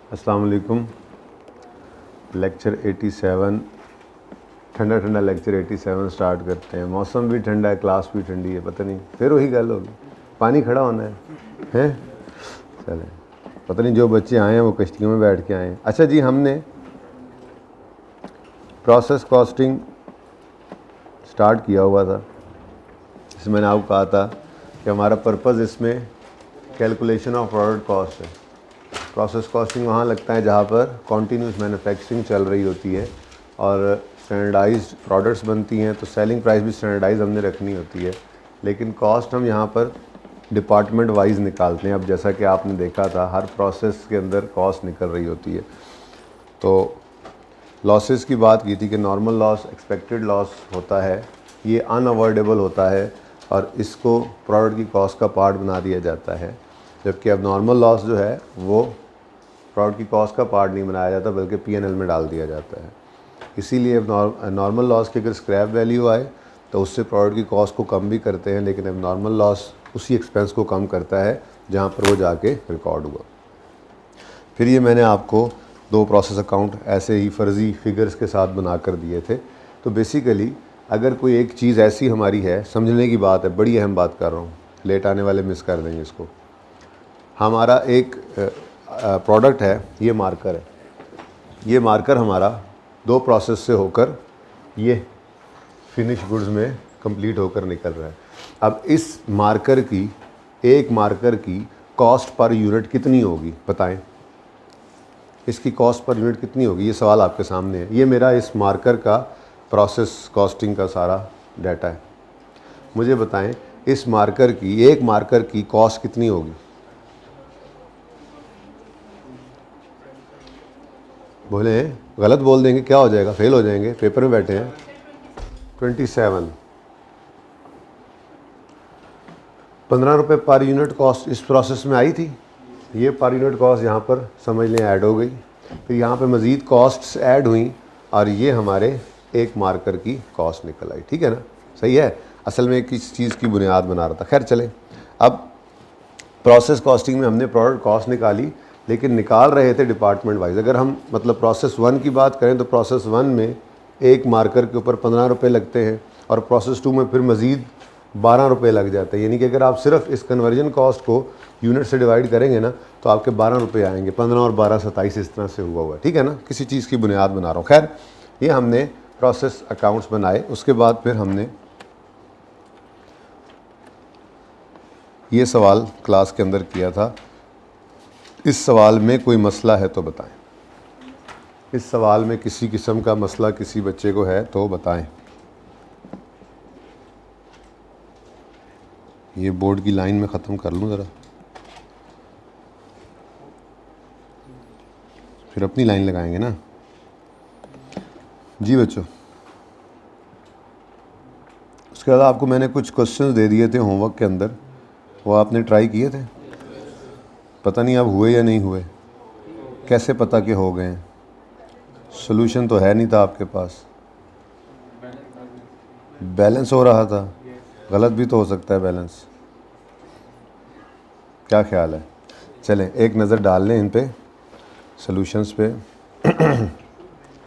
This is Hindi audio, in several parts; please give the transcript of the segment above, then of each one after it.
अस्सलाम वालेकुम। लेक्चर 87 ठंडा ठंडा लेक्चर 87 स्टार्ट करते हैं। मौसम भी ठंडा है, क्लास भी ठंडी है, पता नहीं फिर वही गल होगी, पानी खड़ा होना है हैं। चलें, पता नहीं जो बच्चे आए हैं वो कश्तियों में बैठ के आए हैं। अच्छा जी, हमने प्रोसेस कॉस्टिंग स्टार्ट किया हुआ था। इसमें मैंने आपको कहा था कि हमारा पर्पज़ इसमें कैलकुलेशन ऑफ प्रोडक्ट कॉस्ट है। प्रोसेस कॉस्टिंग वहाँ लगता है जहाँ पर कॉन्टीन्यूस मैन्युफैक्चरिंग चल रही होती है और स्टैंडर्डाइज्ड प्रोडक्ट्स बनती हैं, तो सेलिंग प्राइस भी स्टैंडर्डाइज हमने रखनी होती है। लेकिन कॉस्ट हम यहाँ पर डिपार्टमेंट वाइज निकालते हैं। अब जैसा कि आपने देखा था, हर प्रोसेस के अंदर कॉस्ट निकल रही होती है। तो लॉसेस की बात की थी कि नॉर्मल लॉस, एक्सपेक्टेड लॉस होता है, ये अनअवॉइडेबल होता है और इसको प्रोडक्ट की कॉस्ट का पार्ट बना दिया जाता है। जबकि अब नॉर्मल लॉस जो है वो प्रोडक्ट की कॉस्ट का पार्ट नहीं बनाया जाता बल्कि P&L में डाल दिया जाता है। इसीलिए नॉर्मल लॉस की अगर स्क्रैप वैल्यू आए तो उससे प्रोडक्ट की कॉस्ट को कम भी करते हैं, लेकिन अब नॉर्मल लॉस उसी एक्सपेंस को कम करता है जहाँ पर वो जाके रिकॉर्ड हुआ। फिर ये मैंने आपको दो प्रोसेस अकाउंट ऐसे ही फ़र्ज़ी फिगर्स के साथ बना कर दिए थे। तो बेसिकली अगर कोई एक चीज़ ऐसी हमारी है, समझने की बात है, बड़ी अहम बात कर रहा हूँ, लेट आने वाले मिस कर देंगे इसको। हमारा एक प्रोडक्ट है, ये मार्कर है। ये मार्कर हमारा दो प्रोसेस से होकर ये फिनिश गुड्स में कंप्लीट होकर निकल रहा है। अब इस मार्कर की, एक मार्कर की कॉस्ट पर यूनिट कितनी होगी बताएं? इसकी कॉस्ट पर यूनिट कितनी होगी, ये सवाल आपके सामने है। ये मेरा इस मार्कर का प्रोसेस कॉस्टिंग का सारा डाटा है। मुझे बताएं इस मार्कर की, एक मार्कर की कॉस्ट कितनी होगी? बोले, गलत बोल देंगे क्या हो जाएगा, फेल हो जाएंगे, पेपर में बैठे हैं। 27 15 रुपये पर यूनिट कॉस्ट इस प्रोसेस में आई थी। ये पर यूनिट कॉस्ट यहाँ पर समझ लें ऐड हो गई। फिर यहाँ पे मज़ीद कॉस्ट्स ऐड हुई और ये हमारे एक मार्कर की कॉस्ट निकल आई। ठीक है ना, सही है। असल में किस चीज़ की बुनियाद बना रहा था। खैर चलें, अब प्रोसेस कॉस्टिंग में हमने प्रोडक्ट कॉस्ट निकाली, लेकिन निकाल रहे थे डिपार्टमेंट वाइज। अगर हम मतलब प्रोसेस 1 की बात करें तो प्रोसेस 1 में एक मार्कर के ऊपर 15 रुपये लगते हैं और प्रोसेस 2 में फिर मज़ीद 12 रुपये लग जाते हैं। यानी कि अगर आप सिर्फ इस कन्वर्जन कॉस्ट को यूनिट से डिवाइड करेंगे ना तो आपके 12 रुपये आएंगे। 15 और 12 27, इस तरह से हुआ। ठीक है ना, किसी चीज़ की बुनियाद बना रहा हूँ। खैर, ये हमने प्रोसेस अकाउंट्स बनाए। उसके बाद फिर हमने ये सवाल क्लास के अंदर किया था। इस सवाल में कोई मसला है तो बताएं। इस सवाल में किसी किस्म का मसला किसी बच्चे को है तो बताएं। ये बोर्ड की लाइन में ख़त्म कर लूँ ज़रा, फिर अपनी लाइन लगाएंगे ना जी बच्चों। उसके बाद आपको मैंने कुछ क्वेश्चंस दे दिए थे होमवर्क के अंदर, वो आपने ट्राई किए थे? पता नहीं अब हुए या नहीं हुए। कैसे पता कि हो गए हैं? सोल्यूशन तो है नहीं था आपके पास, बैलेंस हो रहा था। गलत भी तो हो सकता है बैलेंस, क्या ख्याल है? चलें एक नज़र डाल लें इन पे, सॉल्यूशंस पे।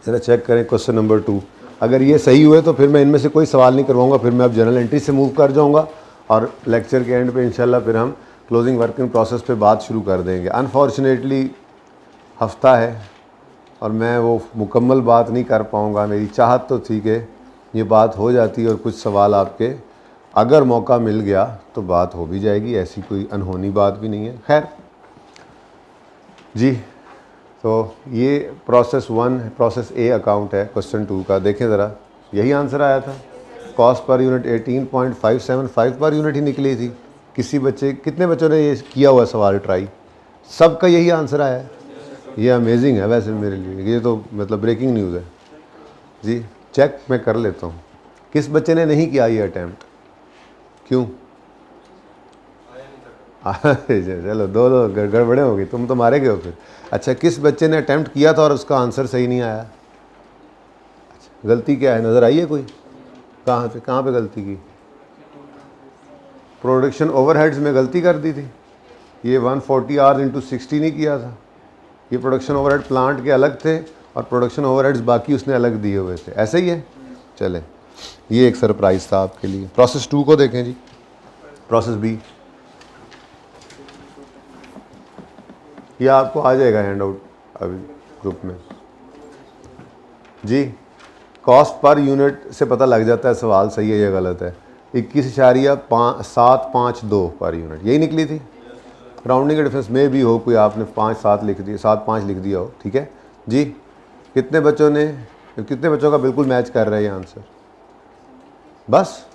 ज़रा चेक करें क्वेश्चन नंबर 2। अगर ये सही हुए तो फिर मैं इनमें से कोई सवाल नहीं करवाऊंगा, फिर मैं अब जनरल एंट्री से मूव कर जाऊंगा और लेक्चर के एंड पे इंशाल्लाह फिर हम क्लोजिंग वर्किंग प्रोसेस पे बात शुरू कर देंगे। अनफॉर्चुनेटली हफ्ता है और मैं वो मुकम्मल बात नहीं कर पाऊँगा। मेरी चाहत तो थी कि ये बात हो जाती और कुछ सवाल आपके, अगर मौका मिल गया तो बात हो भी जाएगी, ऐसी कोई अनहोनी बात भी नहीं है। खैर जी, तो ये प्रोसेस 1 प्रोसेस ए अकाउंट है। क्वेश्चन 2 का देखें ज़रा, यही आंसर आया था। Cost per unit 18.575 per unit ही निकली थी। किसी बच्चे, कितने बच्चों ने ये किया हुआ सवाल ट्राई? सबका यही आंसर आया है। ये अमेजिंग है वैसे मेरे लिए, ये तो मतलब ब्रेकिंग न्यूज़ है जी। चेक मैं कर लेता हूँ किस बच्चे ने नहीं किया ये अटैम्प्ट, क्यों? चलो दो गड़बड़े होगी, तुम तो मारे गए हो फिर। अच्छा, किस बच्चे ने अटैम्प्ट किया था और उसका आंसर सही नहीं आया? अच्छा, गलती क्या है, नज़र आई है कोई? कहाँ पे गलती की? प्रोडक्शन ओवरहेड्स में गलती कर दी थी। ये 140 आवर्स इंटू 60 नहीं किया था। ये प्रोडक्शन ओवरहेड प्लांट के अलग थे और प्रोडक्शन ओवरहेड्स बाकी उसने अलग दिए हुए थे, ऐसे ही है। चलें, ये एक सरप्राइज़ था आपके लिए। प्रोसेस 2 को देखें जी, प्रोसेस बी। ये आपको आ जाएगा हैंड आउट अभी ग्रुप में जी। कॉस्ट पर यूनिट से पता लग जाता है सवाल सही है या गलत है। 21.752 पर यूनिट यही निकली थी। राउंडिंग के डिफरेंस में भी हो, कोई आपने 5-7 लिख दिया, 7-5 लिख दिया हो, ठीक है जी। कितने बच्चों का बिल्कुल मैच कर रहे हैं आंसर? बस,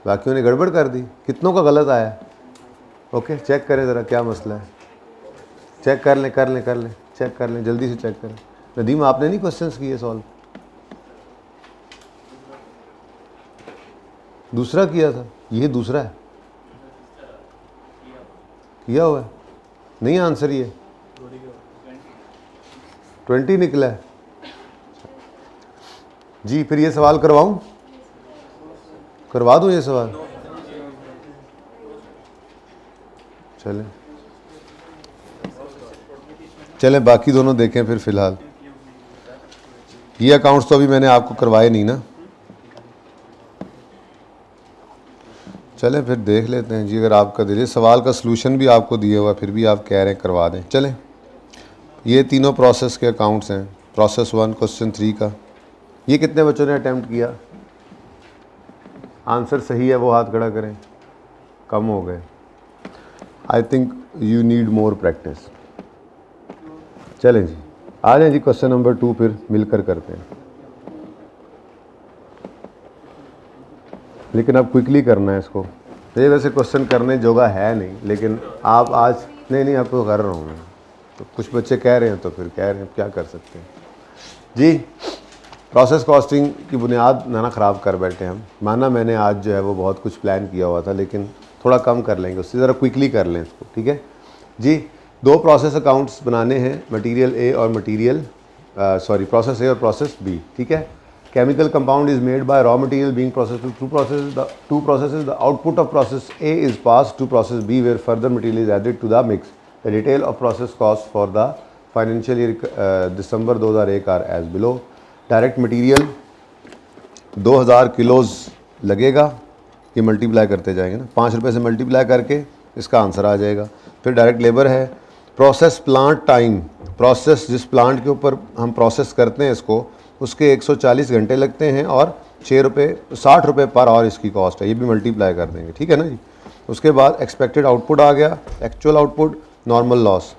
बाकियों ने गड़बड़ कर दी। कितनों का गलत आया? ओके, चेक करें ज़रा क्या मसला है। चेक कर लें चेक कर लें, जल्दी से चेक करें। नदीम, आपने नहीं क्वेश्चंस किए सॉल्व? दूसरा किया था, ये दूसरा है, किया हुआ है नहीं आंसर। ये 20 निकला है जी। फिर ये सवाल करवा दूं ये सवाल? चलें बाकी दोनों देखें फिर फ़िलहाल। ये अकाउंट्स तो अभी मैंने आपको करवाए नहीं ना। चलें फिर देख लेते हैं जी, अगर आपका दिल, सवाल का सलूशन भी आपको दिया हुआ फिर भी आप कह रहे हैं करवा दें। चलें, ये तीनों प्रोसेस के अकाउंट्स हैं। प्रोसेस 1 क्वेश्चन 3 का। ये कितने बच्चों ने अटेम्प्ट किया? आंसर सही है वो हाथ खड़ा करें। कम हो गए। I think you need more practice. चलें जी, आ जाएं जी क्वेश्चन नंबर 2 फिर मिलकर करते हैं, लेकिन अब क्विकली करना है इसको। ये वैसे क्वेश्चन करने जोगा है नहीं, लेकिन आप आज नहीं आपको कर रहा हूँ मैं, तो कुछ बच्चे कह रहे हैं तो फिर कह रहे हैं, क्या कर सकते हैं जी। प्रोसेस कॉस्टिंग की बुनियाद ना ख़राब कर बैठे हम। माना मैंने आज जो है वो बहुत कुछ प्लान किया हुआ था, लेकिन थोड़ा कम कर लेंगे, उससे ज़रा क्विकली कर लें इसको, ठीक है जी। 2 प्रोसेस अकाउंट्स बनाने हैं, मटीरियल ए और प्रोसेस ए और प्रोसेस बी, ठीक है। Chemical compound is made by raw material being processed through two processes. The output of process A is passed to process B, where further material is added to the mix. The detail of process costs for the financial year December 2001 are as below. Direct material 2000 kilos लगेगा, ये मल्टीप्लाई करते जाएंगे ना, 5 रुपये से मल्टीप्लाई करके इसका आंसर आ जाएगा। फिर डायरेक्ट लेबर है। प्रोसेस प्लांट टाइम, प्रोसेस जिस प्लांट के ऊपर हम प्रोसेस करते हैं इसको, उसके 140 घंटे लगते हैं और 60 रुपये पर आवर इसकी कॉस्ट है, ये भी मल्टीप्लाई कर देंगे, ठीक है ना जी। उसके बाद एक्सपेक्टेड आउटपुट आ गया, एक्चुअल आउटपुट, नॉर्मल लॉस।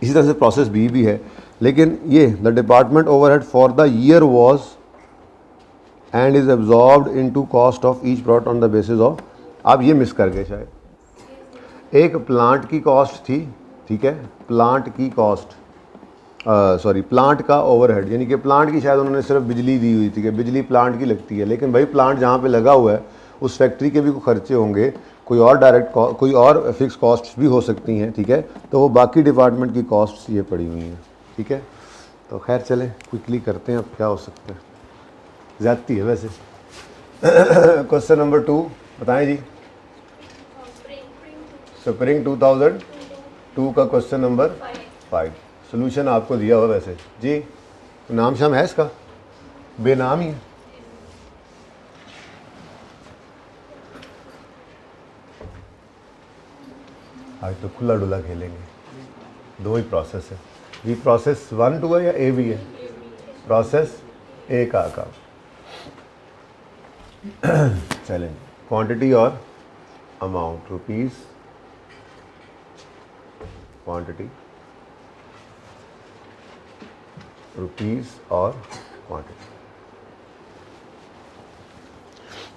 इसी तरह से प्रोसेस बी भी है, लेकिन ये the department overhead for the year was and is absorbed into cost of each product on the basis of, आप ये मिस कर गए शायद। एक प्लांट की कॉस्ट थी, ठीक है, प्लांट की कॉस्ट प्लांट का ओवरहेड, यानी कि प्लांट की शायद उन्होंने सिर्फ बिजली दी हुई थी कि बिजली प्लांट की लगती है, लेकिन भाई प्लांट जहाँ पे लगा हुआ है उस फैक्ट्री के भी कोई खर्चे होंगे, कोई और फिक्स कॉस्ट भी हो सकती हैं, ठीक है। तो वो बाकी डिपार्टमेंट की कॉस्ट ये पड़ी हुई हैं, ठीक है। तो खैर चलें क्विकली करते हैं, अब क्या हो सकता है, ज़्यादती है वैसे। क्वेश्चन नंबर 2 बताएं जी। स्प्रिंग 2002 का क्वेश्चन नंबर 5। सोल्यूशन आपको दिया हुआ वैसे जी, नाम शाम है इसका, बेनाम ही है। आज तो खुला डुला खेलेंगे, 2 ही प्रोसेस है जी। प्रोसेस 1 2 है या ए भी है? प्रोसेस ए का काम। चलें, क्वांटिटी और अमाउंट, रुपीज़, क्वांटिटी, रुपीज़ और क्वांटिटी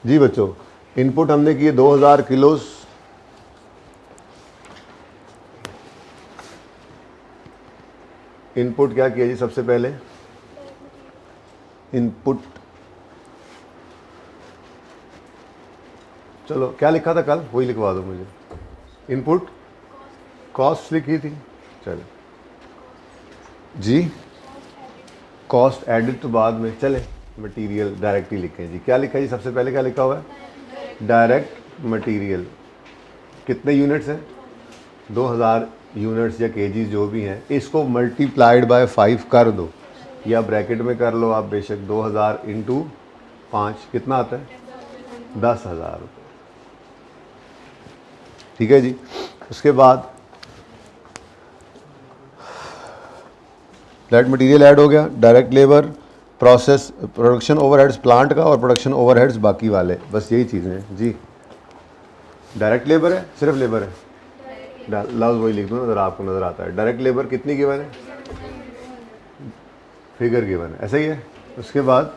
जी। बच्चों इनपुट हमने किए 2000 किलोज, इनपुट क्या किया जी? सबसे पहले इनपुट, चलो क्या लिखा था कल वही लिखवा दो मुझे। इनपुट कॉस्ट लिखी थी, चलो जी। कॉस्ट एडिड तो बाद में, चले मटेरियल डायरेक्ट ही लिखें जी। क्या लिखा है जी? सबसे पहले क्या लिखा हुआ है? Direct material. कितने यूनिट्स हैं? 2000 यूनिट्स या केजीज जो भी हैं, इसको मल्टीप्लाइड बाय 5 कर दो, या ब्रैकेट में कर लो आप बेशक, 2000 इंटू 5 कितना आता है? 10,000 रुपये। ठीक है जी। उसके बाद डायरेक्ट मटेरियल ऐड हो गया, direct labour, process, production overheads plant का और प्रोडक्शन ओवरहेड्स बाकी वाले, बस यही चीज़ें हैं जी। डायरेक्ट लेबर है, सिर्फ लेबर है, लफ्ज़ वही लिख दो अगर आपको नज़र आता है। डायरेक्ट लेबर कितनी गिवन है? फिगर गिवन है, ऐसा ही है। उसके बाद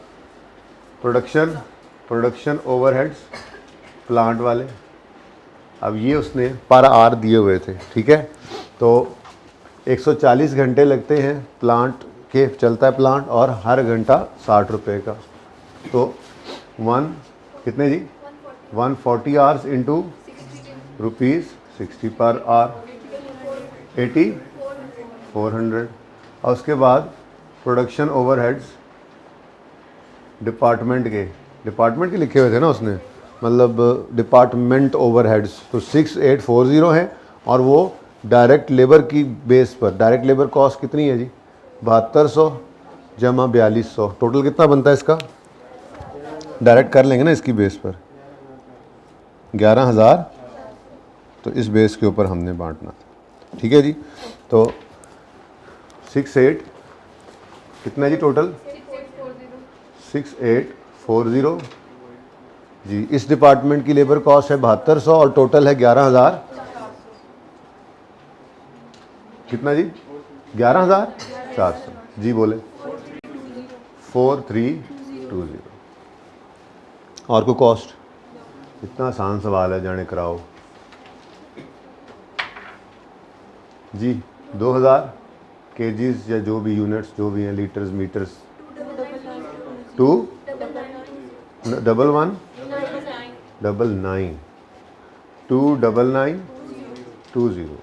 प्रोडक्शन ओवरहेड्स प्लांट वाले, अब ये उसने पर आर दिए हुए थे, ठीक है। तो 140 घंटे लगते हैं प्लांट के, चलता है प्लांट, और हर घंटा 60 रुपये का। तो कितने जी? 140 आवर्स इंटू ₹60 पर आवर, 400। और उसके बाद प्रोडक्शन ओवरहेड्स डिपार्टमेंट के लिखे हुए थे ना उसने, मतलब डिपार्टमेंट ओवरहेड्स, तो 6840 है। और वो डायरेक्ट लेबर की बेस पर, डायरेक्ट लेबर कॉस्ट कितनी है जी? 7200 जमा 4200, टोटल कितना बनता है इसका? डायरेक्ट कर लेंगे ना इसकी बेस पर 11,000, तो इस बेस के ऊपर हमने बांटना था। ठीक है जी। तो 68 कितना जी टोटल? 6840 जी। इस डिपार्टमेंट की लेबर कॉस्ट है 7200 और टोटल है 11,000। कितना जी? 11,400 जी, बोले 4320। और को कॉस्ट? इतना आसान सवाल है, जाने कराओ जी। 2000 केजीज या जो भी यूनिट्स जो भी हैं, लीटर्स मीटर्स, 29920।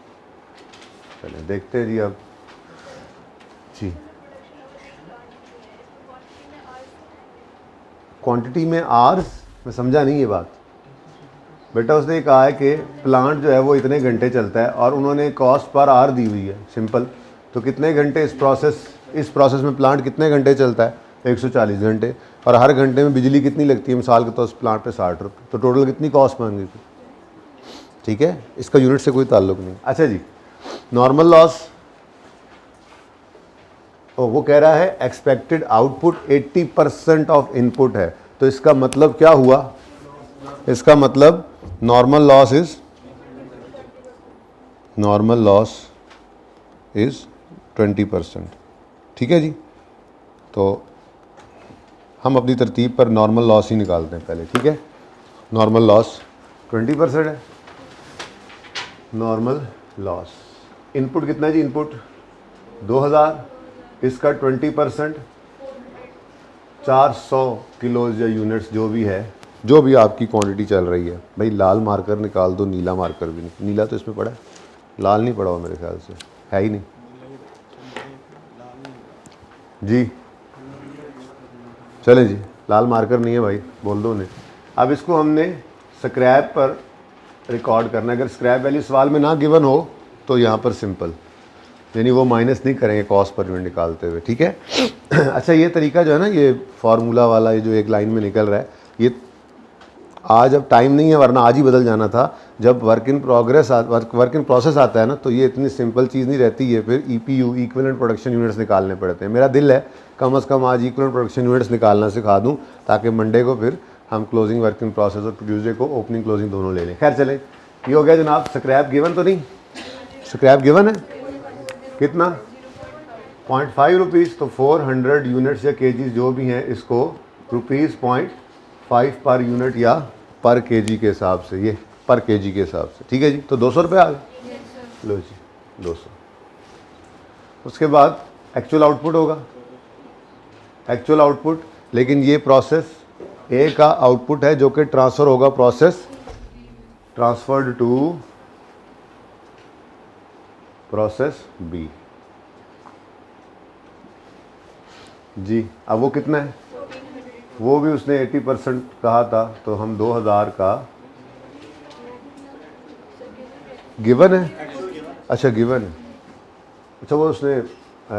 चलिए देखते हैं जी अब जी। क्वांटिटी में आर्स, मैं समझा नहीं ये बात बेटा। उसने कहा है कि प्लांट जो है वो इतने घंटे चलता है और उन्होंने कॉस्ट पर आर दी हुई है, सिंपल। तो कितने घंटे इस प्रोसेस में प्लांट कितने घंटे चलता है? 140 घंटे। और हर घंटे में बिजली कितनी लगती है मिसाल के तो उस प्लांट पे 60 रुपये। तो टोटल कितनी कॉस्ट बन गई? ठीक है, इसका यूनिट से कोई ताल्लुक नहीं। अच्छा जी, नॉर्मल लॉस, वो कह रहा है एक्सपेक्टेड आउटपुट 80% ऑफ इनपुट है। तो इसका मतलब क्या हुआ? इसका मतलब नॉर्मल लॉस इज 20%। ठीक है जी। तो हम अपनी तरतीब पर नॉर्मल लॉस ही निकालते हैं पहले, ठीक है। नॉर्मल लॉस 20% है। नॉर्मल लॉस, इनपुट कितना है जी? इनपुट 2000, इसका 20% 400 किलोज या यूनिट्स जो भी है, जो भी आपकी क्वांटिटी चल रही है। भाई लाल मार्कर निकाल दो, नीला मार्कर भी नहीं। नीला तो इसमें पड़ा है, लाल नहीं पड़ा हुआ मेरे ख्याल से, है ही नहीं जी। चले जी, लाल मार्कर नहीं है भाई, बोल दो उन्हें। अब इसको हमने स्क्रैप पर रिकॉर्ड करना है। अगर स्क्रैप वैल्यू सवाल में ना गिवन हो तो यहाँ पर सिंपल, यानी वो माइनस नहीं करेंगे कॉस्ट पर यूनिट निकालते हुए, ठीक है। अच्छा, ये तरीका जो है ना, ये फार्मूला वाला, ये जो एक लाइन में निकल रहा है, ये आज अब टाइम नहीं है, वरना आज ही बदल जाना था। जब वर्क इन प्रोसेस आता है ना, तो ये इतनी सिंपल चीज़ नहीं रहती है। फिर EPU, इक्विवेलेंट प्रोडक्शन यूनिट्स निकालने पड़ते हैं। मेरा दिल है कम से कम आज इक्विवेलेंट प्रोडक्शन यूनिट्स निकालना सिखा दूं, ताकि मंडे को फिर हम क्लोजिंग वर्क इन प्रोसेस और ट्यूसडे को ओपनिंग क्लोजिंग दोनों ले लें। खैर चले, ये हो गया जनाब। स्क्रैप गिवन तो नहीं? स्क्रैप गिवन है कितना? 0.5 रुपीज़। तो 400 यूनिट्स या केजीज जो भी हैं, इसको ₹0.5 पर यूनिट या पर केजी के हिसाब से, ये पर केजी के हिसाब से, ठीक है जी। तो 200 रुपये आ गए। लो जी 200। उसके बाद एक्चुअल आउटपुट होगा, एक्चुअल आउटपुट। लेकिन ये प्रोसेस ए का आउटपुट है जो कि ट्रांसफ़र होगा ट्रांसफर्ड टू प्रोसेस बी जी। अब वो कितना है? वो भी उसने 80% कहा था, तो हम 2000 का गिवन है, अच्छा गिवन है, अच्छा वो उसने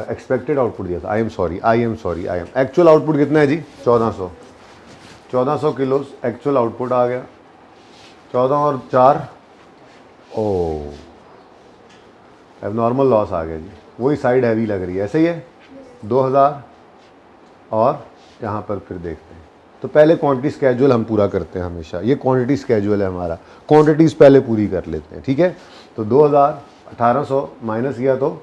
एक्सपेक्टेड आउटपुट दिया था। I am sorry actual output कितना है जी? 1400 किलो एक्चुअल आउटपुट आ गया। 14 और 4 ओ एबनॉर्मल लॉस आ गया जी, वही साइड हैवी लग रही है, ऐसे ही है 2000। और यहाँ पर फिर देखते हैं, तो पहले क्वांटिटी स्केड्यूल हम पूरा करते हैं हमेशा, ये क्वांटिटी स्केड्यूल है हमारा, क्वांटिटीज़ पहले पूरी कर लेते हैं, ठीक है। तो 2000 1800 माइनस किया तो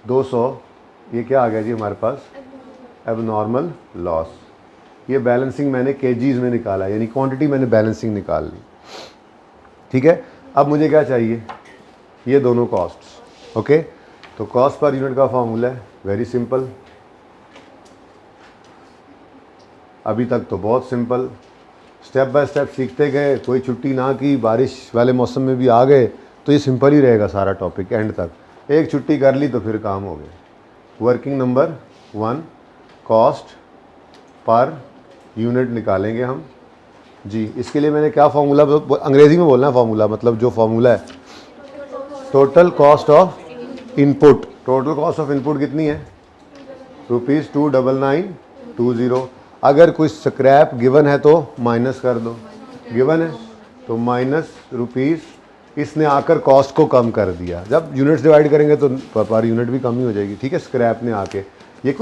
200, ये क्या आ गया जी हमारे पास? Abnormal loss. ये बैलेंसिंग मैंने केजीज़ में निकाला, यानी क्वांटिटी मैंने बैलेंसिंग निकाल ली, ठीक है। अब मुझे क्या चाहिए? ये दोनों कॉस्ट्स, ओके। तो कॉस्ट पर यूनिट का फॉर्मूला है वेरी सिंपल, अभी तक तो बहुत सिंपल, स्टेप बाय स्टेप सीखते गए, कोई छुट्टी ना की, बारिश वाले मौसम में भी आ गए, तो ये सिंपल ही रहेगा सारा टॉपिक एंड तक। एक छुट्टी कर ली तो फिर काम हो गया। Working number 1 cost per unit निकालेंगे हम जी। इसके लिए मैंने क्या फार्मूला, अंग्रेज़ी में बोलना है फार्मूला, मतलब जो फार्मूला है total cost of input. Total cost of input कितनी है? ₹29920। अगर कोई स्क्रैप गिवन है तो माइनस कर दो, गिवन है तो माइनस रुपीज़, इसने आकर कॉस्ट को कम कर दिया। जब यूनिट्स डिवाइड करेंगे तो पर यूनिट भी कम ही हो जाएगी, ठीक है। स्क्रैप ने आके ये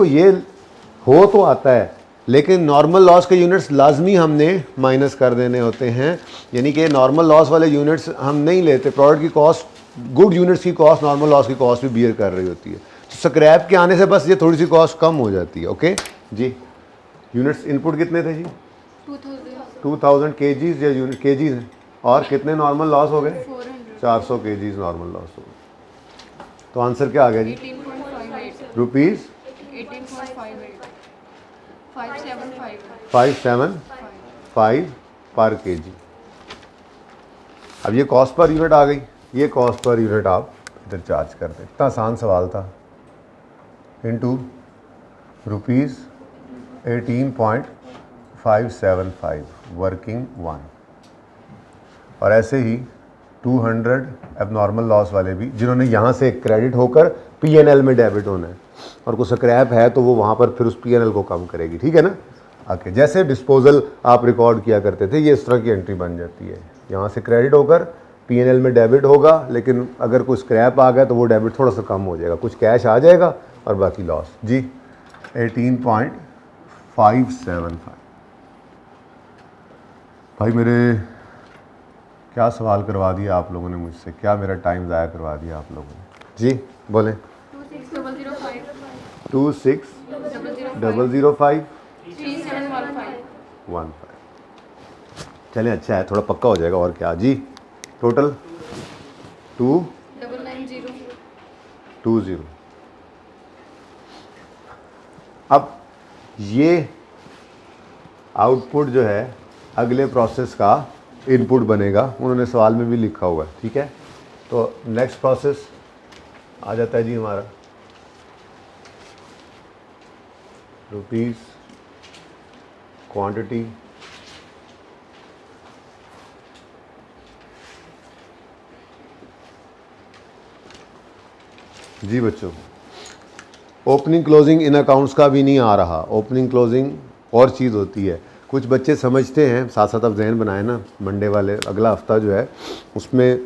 हो तो आता है, लेकिन नॉर्मल लॉस के यूनिट्स लाजमी हमने माइनस कर देने होते हैं, यानी कि नॉर्मल लॉस वाले यूनिट्स हम नहीं लेते। प्रोडक्ट की कॉस्ट, गुड यूनिट्स की कॉस्ट नॉर्मल लॉस की कॉस्ट भी बियर कर रही होती है, तो स्क्रैप के आने से बस ये थोड़ी सी कॉस्ट कम हो जाती है, ओके जी। यूनिट्स इनपुट कितने थे जी? 2000 केजीज या यूनिट केजीज हैं, और कितने नॉर्मल लॉस हो गए? 400 केजीज नॉर्मल लॉस हो गए। तो आंसर क्या आ गया जी? रुपीज़ 575 पर केजी। अब ये कॉस्ट पर यूनिट आ गई, ये कॉस्ट पर यूनिट आप इधर चार्ज कर दें। इतना आसान सवाल था, इनटू ₹18.575 वर्किंग 1। और ऐसे ही 200 एबनॉर्मल लॉस वाले भी, जिन्होंने यहाँ से क्रेडिट होकर पीएनएल में डेबिट होना है, और कोई स्क्रैप है तो वो वहाँ पर फिर उस पीएनएल को कम करेगी, ठीक है ना। ओके, जैसे डिस्पोजल आप रिकॉर्ड किया करते थे, ये इस तरह की एंट्री बन जाती है, यहाँ से क्रेडिट होकर पीएनएल में डेबिट होगा, लेकिन अगर कोई स्क्रैप आ गया तो वो डेबिट थोड़ा सा कम हो जाएगा, कुछ कैश आ जाएगा और बाकी लॉस जी। 18.575। भाई मेरे क्या सवाल करवा दिया आप लोगों ने मुझसे, क्या मेरा टाइम ज़ाया करवा दिया आप लोगों ने जी। बोलें। 26005 15। चलें, अच्छा है, थोड़ा पक्का हो जाएगा, और क्या जी। टोटल 2920। अब ये आउटपुट जो है अगले प्रोसेस का इनपुट बनेगा, उन्होंने सवाल में भी लिखा हुआ है, ठीक है। तो नेक्स्ट प्रोसेस आ जाता है जी हमारा रुपीज़ क्वांटिटी जी। बच्चों ओपनिंग क्लोजिंग इन अकाउंट्स का भी नहीं आ रहा। ओपनिंग क्लोजिंग और चीज़ होती है, कुछ बच्चे समझते हैं, साथ साथ अब जहन बनाए ना, मंडे वाले अगला हफ्ता जो है उसमें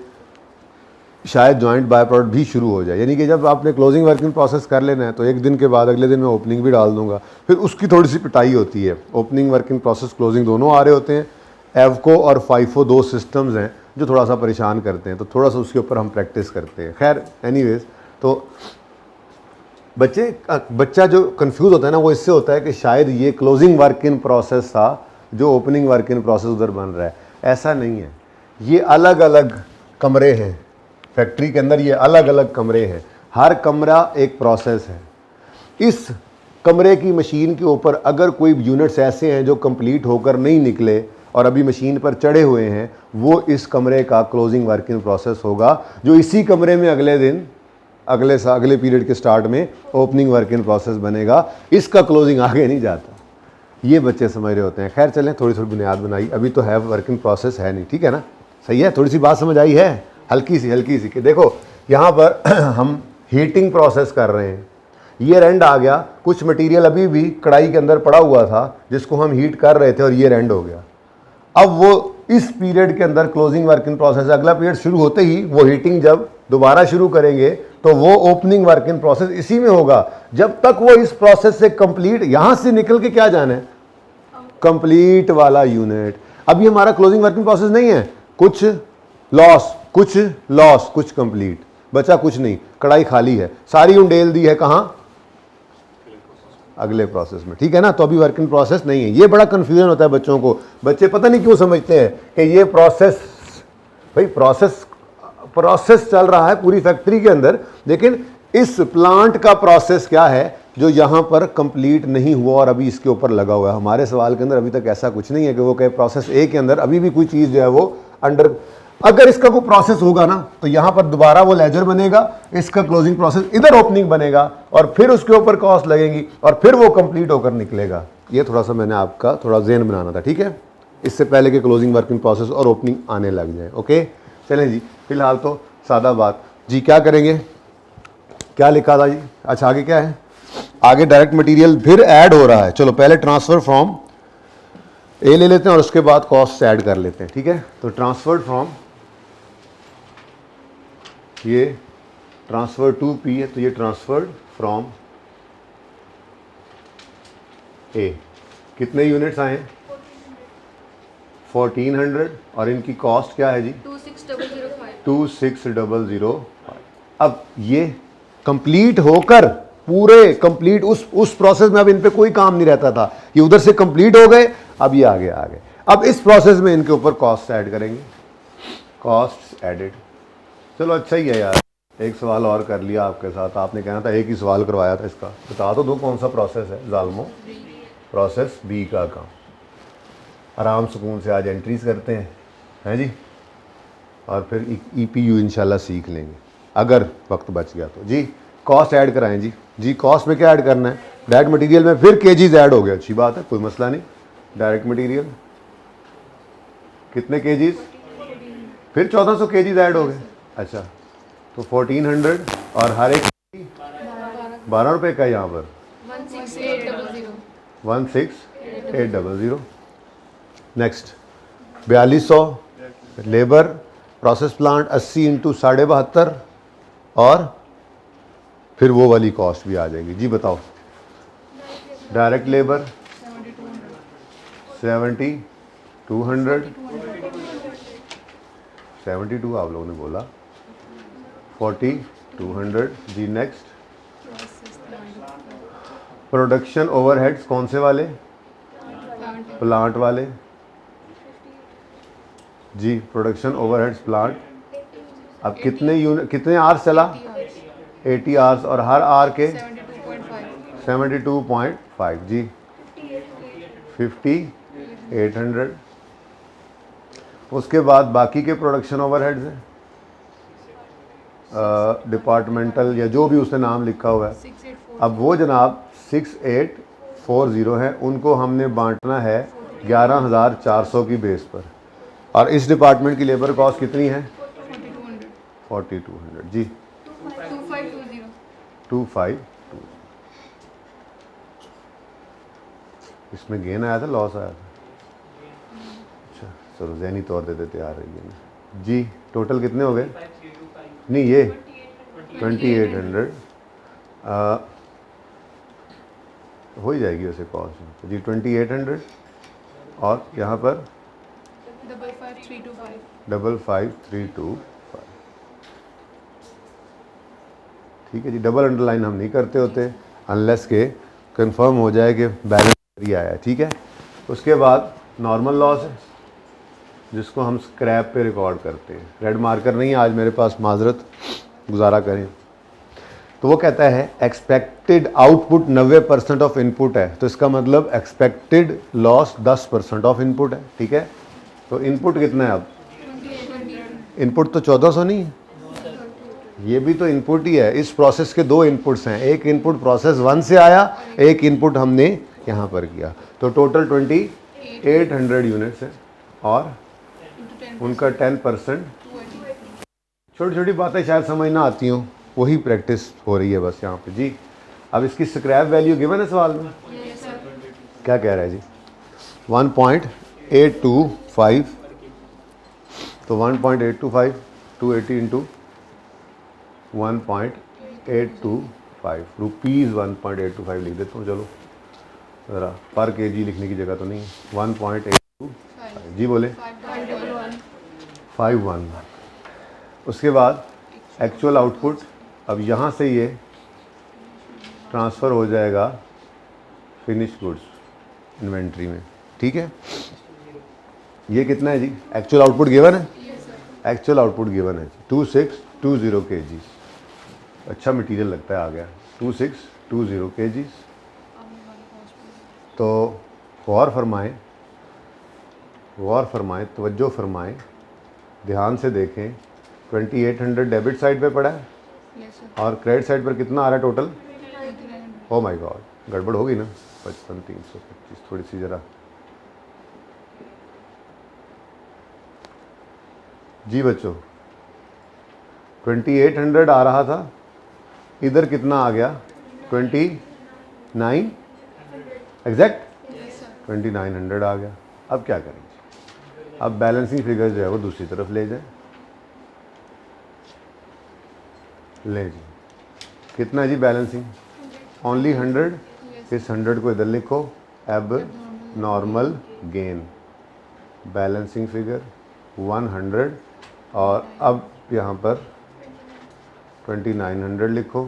शायद जॉइंट बाय प्रोडक्ट भी शुरू हो जाए, यानी कि जब आपने क्लोजिंग वर्किंग प्रोसेस कर लेना है तो एक दिन के बाद अगले दिन मैं ओपनिंग भी डाल दूंगा, फिर उसकी थोड़ी सी पिटाई होती है। ओपनिंग वर्किंग प्रोसेस क्लोजिंग दोनों आ रहे होते हैं। एवको और फाइफो 2 सिस्टम्स हैं जो थोड़ा सा परेशान करते हैं, तो थोड़ा सा उसके ऊपर हम प्रैक्टिस करते हैं। खैर एनीवेज, तो बच्चा जो कंफ्यूज होता है ना, वो इससे होता है कि शायद ये क्लोजिंग वर्क इन प्रोसेस था जो ओपनिंग वर्क इन प्रोसेस उधर बन रहा है। ऐसा नहीं है, ये अलग अलग कमरे हैं फैक्ट्री के अंदर, ये अलग अलग कमरे हैं, हर कमरा एक प्रोसेस है। इस कमरे की मशीन के ऊपर अगर कोई यूनिट्स ऐसे हैं जो कंप्लीट होकर नहीं निकले और अभी मशीन पर चढ़े हुए हैं, वो इस कमरे का क्लोजिंग वर्क इन प्रोसेस होगा, जो इसी कमरे में अगले दिन अगले पीरियड के स्टार्ट में ओपनिंग वर्क इन प्रोसेस बनेगा। इसका क्लोजिंग आगे नहीं जाता, ये बच्चे समझ रहे होते हैं। खैर चलें, थोड़ी थोड़ी बुनियाद बनाई, अभी तो है वर्किंग प्रोसेस है नहीं, ठीक है ना, सही है। थोड़ी सी बात समझ आई है, हल्की सी कि देखो यहाँ पर हम हीटिंग प्रोसेस कर रहे हैं, ईयर एंड आ गया, कुछ मटेरियल अभी भी कढ़ाई के अंदर पड़ा हुआ था जिसको हम हीट कर रहे थे और ईयर एंड हो गया। अब वो इस पीरियड के अंदर क्लोजिंग वर्क इन प्रोसेस, अगला पीरियड शुरू होते ही वो हीटिंग जब दोबारा शुरू करेंगे तो वो ओपनिंग वर्क इन प्रोसेस इसी में होगा। जब तक वो इस प्रोसेस से कंप्लीट, यहां से निकल के क्या जाना है, कंप्लीट वाला यूनिट। अभी हमारा क्लोजिंग वर्क इन प्रोसेस नहीं है, कुछ लॉस कुछ कंप्लीट, बचा कुछ नहीं, कढ़ाई खाली है, सारी उंडेल दी है कहां, अगले प्रोसेस में, ठीक है ना। तो अभी वर्क इन प्रोसेस नहीं है। ये बड़ा कंफ्यूजन होता है बच्चों को, बच्चे पता नहीं क्यों समझते हैं कि ये प्रोसेस, भाई प्रोसेस चल रहा है पूरी फैक्ट्री के अंदर, लेकिन इस प्लांट का प्रोसेस क्या है जो यहाँ पर कंप्लीट नहीं हुआ और अभी इसके ऊपर लगा हुआ है। हमारे सवाल के अंदर अभी तक ऐसा कुछ नहीं है कि वो कहे प्रोसेस ए के अंदर अभी भी कोई चीज़ जो है वो अंडर, अगर इसका कोई प्रोसेस होगा ना तो यहाँ पर दोबारा वो लेजर बनेगा, इसका क्लोजिंग प्रोसेस, इधर ओपनिंग बनेगा और फिर उसके ऊपर कॉस्ट लगेगी और फिर वो कंप्लीट होकर निकलेगा। ये थोड़ा सा मैंने आपका थोड़ा ज़हन बनाना था, ठीक है, इससे पहले कि क्लोजिंग वर्किंग प्रोसेस और ओपनिंग आने लग जाए। ओके, चलें जी, फिलहाल तो सादा बात जी। क्या करेंगे, क्या लिखा था जी, अच्छा आगे क्या है, आगे डायरेक्ट मटेरियल फिर ऐड हो रहा है। चलो पहले ट्रांसफर फ्रॉम ए ले लेते हैं और उसके बाद कॉस्ट ऐड कर लेते हैं, ठीक है। तो ट्रांसफर्ड फ्रॉम, ये ट्रांसफर टू पी है तो ये ट्रांसफर्ड फ्रॉम ए। कितने यूनिट्स आए हैं, 1400 और इनकी कॉस्ट क्या है जी, 26005। अब ये कंप्लीट होकर पूरे कंप्लीट उस प्रोसेस में अब इन पे कोई काम नहीं रहता था, ये उधर से कंप्लीट हो गए, अब ये आगे आ गए। अब इस प्रोसेस में इनके ऊपर कॉस्ट ऐड करेंगे, कॉस्ट एडेड। चलो अच्छा ही है यार, एक सवाल और कर लिया आपके साथ, आपने कहना था एक ही सवाल करवाया था इसका, बता तो दो कौन सा प्रोसेस है जालमो, प्रोसेस बी का काम। आराम सुकून से आज एंट्रीज करते हैं जी, और फिर EPU इंशाल्लाह सीख लेंगे अगर वक्त बच गया तो। जी कॉस्ट ऐड कराएं जी। जी कॉस्ट में क्या ऐड करना है, डायरेक्ट मटेरियल में फिर केजीज ऐड हो गया, अच्छी बात है, कोई मसला नहीं। डायरेक्ट मटेरियल कितने केजीज, फिर 1400 केजीज ऐड हो गए। अच्छा तो 1400 और हर एक 12 रुपये का, यहाँ पर 16800। Next 4200 labour, process plant 80 into 72.5 और फिर वो वाली कॉस्ट भी आ जाएगी। जी बताओ, डायरेक्ट लेबर 7200, 72 आप लोगों ने बोला, 4200 जी। नेक्स्ट प्रोडक्शन ओवरहेड्स कौन से वाले, प्लांट वाले जी, प्रोडक्शन ओवरहेड्स प्लांट। अब कितने यूनिट, कितने आवर्स चला, 80 आवर्स और हर आवर के 72.5 जी, 5800। उसके बाद बाकी के प्रोडक्शन ओवरहेड्स हैं, डिपार्टमेंटल या जो भी उसने नाम लिखा हुआ है। अब वो जनाब 6840 हैं, उनको हमने बांटना है 11,400 की बेस पर। और इस डिपार्टमेंट की लेबर कॉस्ट कितनी है, 4200 जी, 2520। इसमें गेन आया था, लॉस आया था, अच्छा चलो ज़हनी तौर दे देते आ रही है जी। टोटल कितने हो गए, नहीं ये 2800 हो ही जाएगी वैसे कॉस्ट जी, 2800 और यहाँ पर 55325। ठीक है जी, डबल अंडरलाइन हम नहीं करते होते अनलेस के कंफर्म हो जाए कि बैलेंस ही आया है, ठीक है। उसके बाद नॉर्मल लॉस है जिसको हम स्क्रैप पे रिकॉर्ड करते हैं। रेड मार्कर नहीं है आज मेरे पास, माजरत गुजारा करें। तो वो कहता है एक्सपेक्टेड आउटपुट 90% ऑफ इनपुट है, तो इसका मतलब एक्सपेक्टेड लॉस 10% ऑफ इनपुट है, ठीक है। तो इनपुट कितना है, अब इनपुट तो 1400 नहीं है, ये भी तो इनपुट ही है। इस प्रोसेस के दो इनपुट्स हैं, एक इनपुट प्रोसेस 1 से आया, एक इनपुट हमने यहाँ पर किया, तो टोटल 2800 यूनिट्स है और उनका 10% छोटी छोटी बातें शायद समझ ना आती हों, वही प्रैक्टिस हो रही है बस यहाँ पे जी। अब इसकी स्क्रैप वैल्यू गिवन है सवाल में, क्या कह रहा है जी 1.825, तो 1.825 280 इंटू 1.825 रुपीज़ 1.825 लिख देता हूँ। चलो ज़रा पर केजी लिखने की जगह तो नहीं है। 1.825 जी बोले 51। उसके बाद एक्चुअल आउटपुट, अब यहाँ से ये ट्रांसफ़र हो जाएगा फिनिश गुड्स इन्वेंट्री में, ठीक है। ये कितना है जी, एक्चुअल आउटपुट गिवन है, एक्चुअल आउटपुट गिवन है 2620 kgs। अच्छा मटेरियल लगता है आ गया 2620 kgs। तो गौर फरमाएं, तवज्जो फरमाएं, ध्यान से देखें। 2800 डेबिट साइड पे पड़ा है और क्रेडिट साइड पर कितना आ रहा है टोटल? ओ माय गॉड, गड़बड़ होगी ना। 55,325 थोड़ी सी ज़रा जी बच्चों, 2800 आ रहा था, इधर कितना आ गया 29 एग्जैक्ट 2900 आ गया। अब क्या करेंगे, अब बैलेंसिंग फिगर जो है वो दूसरी तरफ ले जाए। ले जी, कितना है जी बैलेंसिंग? ओनली 100। इस 100 को इधर लिखो, एब नॉर्मल गेन, बैलेंसिंग फिगर 100। और अब यहाँ पर 2900 लिखो,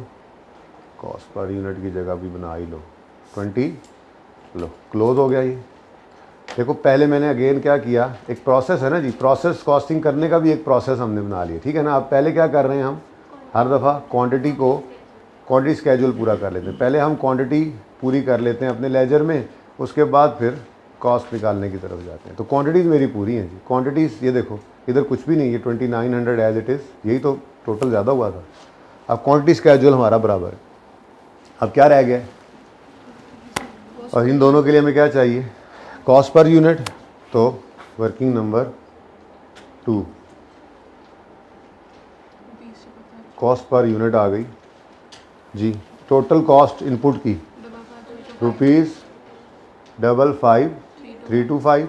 कॉस्ट पर यूनिट की जगह भी बना ही लो 20। लो क्लोज हो गया ये। देखो पहले मैंने अगेन क्या किया, एक प्रोसेस है ना जी, प्रोसेस कॉस्टिंग करने का भी एक प्रोसेस हमने बना लिया, ठीक है ना। अब पहले क्या कर रहे हैं हम, हर दफ़ा क्वांटिटी स्केड्यूल पूरा कर लेते हैं। पहले हम क्वांटिटी पूरी कर लेते हैं अपने लेजर में, उसके बाद फिर कॉस्ट निकालने की तरफ जाते हैं। तो क्वांटिटीज़ मेरी पूरी हैं जी, क्वांटिटीज़ ये देखो इधर कुछ भी नहीं है, 2900 एज इट इज़, यही तो टोटल ज़्यादा हुआ था। अब क्वांटिटी स्केड्यूल हमारा बराबर है। अब क्या रह गया, और इन दोनों के लिए हमें क्या चाहिए, कॉस्ट पर यूनिट। तो working number 2, cost per unit आ गई जी। टोटल कॉस्ट इनपुट की ₹55,325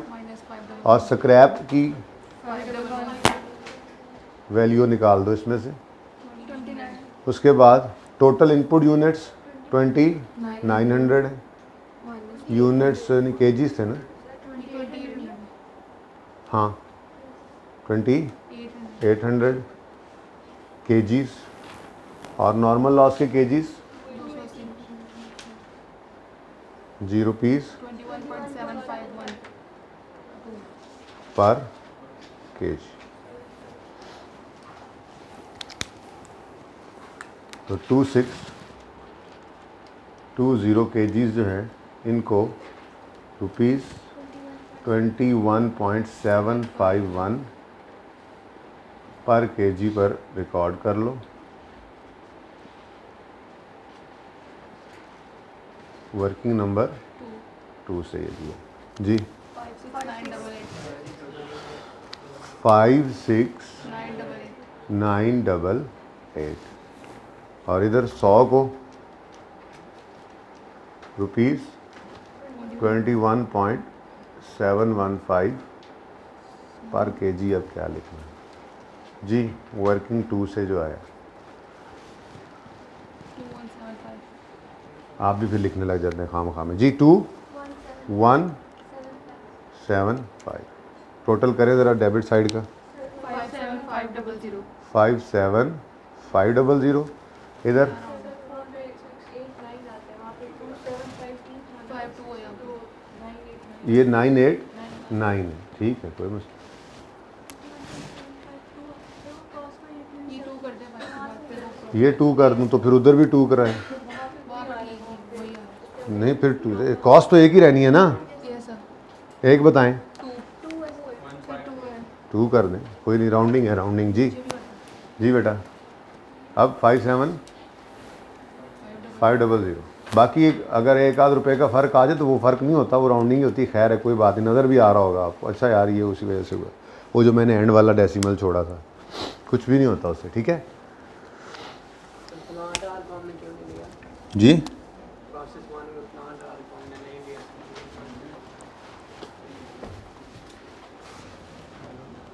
और स्क्रैप की वैल्यू निकाल दो इसमें से। उसके बाद टोटल इनपुट यूनिट्स 2900 है, यूनिट्स नहीं केजीज थे ना, हाँ 2800 केजीज, और नॉर्मल लॉस के केजीज ₹0 पर केजी। तो 2620 केजीज जो हैं इनको ₹21.751 पर केजी पर रिकॉर्ड कर लो। वर्किंग नंबर 2 से ये दिया जी 56,988 और इधर 100 को ₹21.715 पर केजी। अब क्या लिखना है जी, वर्किंग 2 से जो आया, आप भी फिर लिखने लग जाते हैं खाम में जी। 2175 टोटल करें ज़रा डेबिट साइड का 57500, इधर ये 989 है, ठीक है कोई मसला। ये 2 कर दूँ तो फिर उधर भी 2 कराएं, नहीं फिर 2 कॉस्ट तो एक ही रहनी है ना, एक बताएं 2 कर दें, कोई नहीं, राउंडिंग है राउंडिंग जी। जी बेटा अब 57,500, बाकी अगर एक आध रुपये का फ़र्क आ जाए तो वो फ़र्क नहीं होता, वो राउंडिंग ही होती है। खैर है कोई बात नहीं, नज़र भी आ रहा होगा आपको। अच्छा यार ये उसी वजह से हुआ, वो जो मैंने एंड वाला डेसिमल छोड़ा था, कुछ भी नहीं होता उससे, ठीक है प्लांट आर को हमने क्यों नहीं लिया? जी। प्रोसेस 1 में प्लांट आर को हमने नहीं लिया।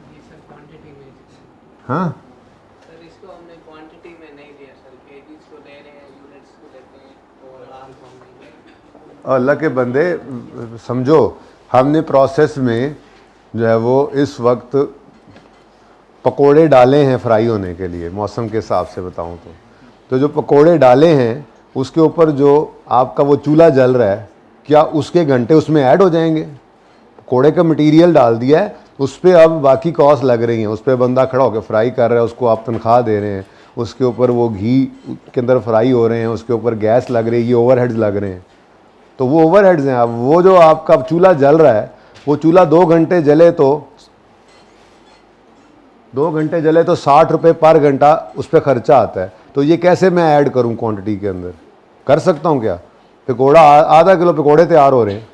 ये सर क्वांटिटी में, हाँ सर इसको हमने क्वांटिटी में नहीं लिया सर, केजीज को ले रहे हैं, यूनिट्स को लेते हैं और आर को हम नहीं ले। अल्लाह के बंदे समझो, हमने प्रोसेस में जो है वो इस वक्त पकोड़े डाले हैं फ्राई होने के लिए, मौसम के हिसाब से बताऊं तो जो पकोड़े डाले हैं उसके ऊपर जो आपका वो चूल्हा जल रहा है, क्या उसके घंटे उसमें ऐड हो जाएंगे? पकोड़े का मटेरियल डाल दिया है, उस पर अब बाकी कॉस्ट लग रही हैं, उस पर बंदा खड़ा होकर फ्राई कर रहा है, उसको आप तनख्वाह दे रहे हैं, उसके ऊपर वो घी के अंदर फ्राई हो रहे हैं, उसके ऊपर गैस लग रही है, ये ओवरहेड्स लग रहे हैं, तो वो ओवरहेड्स हैं। अब वो जो आपका चूल्हा जल रहा है, वो चूल्हा 2 घंटे जले तो 60 रुपये पर घंटा उस पर खर्चा आता है। तो ये कैसे मैं ऐड करूं क्वांटिटी के अंदर? कर सकता हूं क्या? पकौड़ा आधा किलो पकौड़े तैयार हो रहे हैं,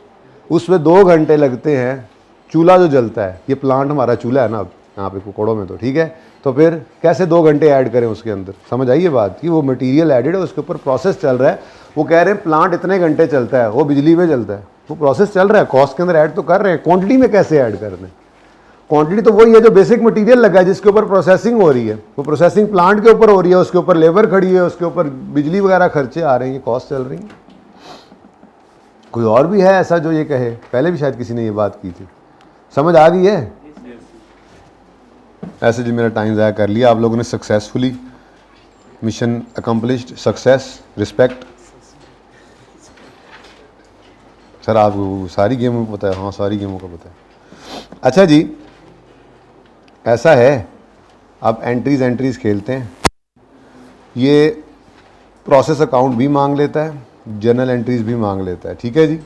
उसमें 2 घंटे लगते हैं, चूल्हा जो जलता है, ये प्लांट हमारा चूल्हा है ना अब यहाँ पे पकौड़ों में, तो ठीक है, तो फिर कैसे 2 घंटे ऐड करें उसके अंदर? समझ आई ये बात कि वो मटेरियल एडेड है, उसके ऊपर प्रोसेस चल रहा है। वो कह रहे हैं प्लांट इतने घंटे चलता है, वो बिजली में चलता है, वो प्रोसेस चल रहा है, कॉस्ट के अंदर ऐड तो कर रहे हैं, क्वांटिटी में कैसे ऐड कर रहे हैं? क्वांटिटी तो वही है जो बेसिक मटेरियल लगा है, जिसके ऊपर प्रोसेसिंग हो रही है, वो प्रोसेसिंग प्लांट के ऊपर हो रही है, उसके ऊपर लेबर खड़ी है, उसके ऊपर बिजली वगैरह खर्चे आ रहे हैं, ये कॉस्ट चल रही है। कोई और भी है ऐसा जो ये कहे? पहले भी शायद किसी ने ये बात की थी, समझ आ गई है? ऐसे जी मेरा टाइम ज़ाया कर लिया आप लोगों ने successfully, mission accomplished, success, respect. Sir आपको सारी गेमों को पता है? हाँ सारी गेमों का पता है। अच्छा जी, ऐसा है, अब एंट्रीज खेलते हैं। ये प्रोसेस अकाउंट भी मांग लेता है, जर्नल एंट्रीज भी मांग लेता है, ठीक है जी,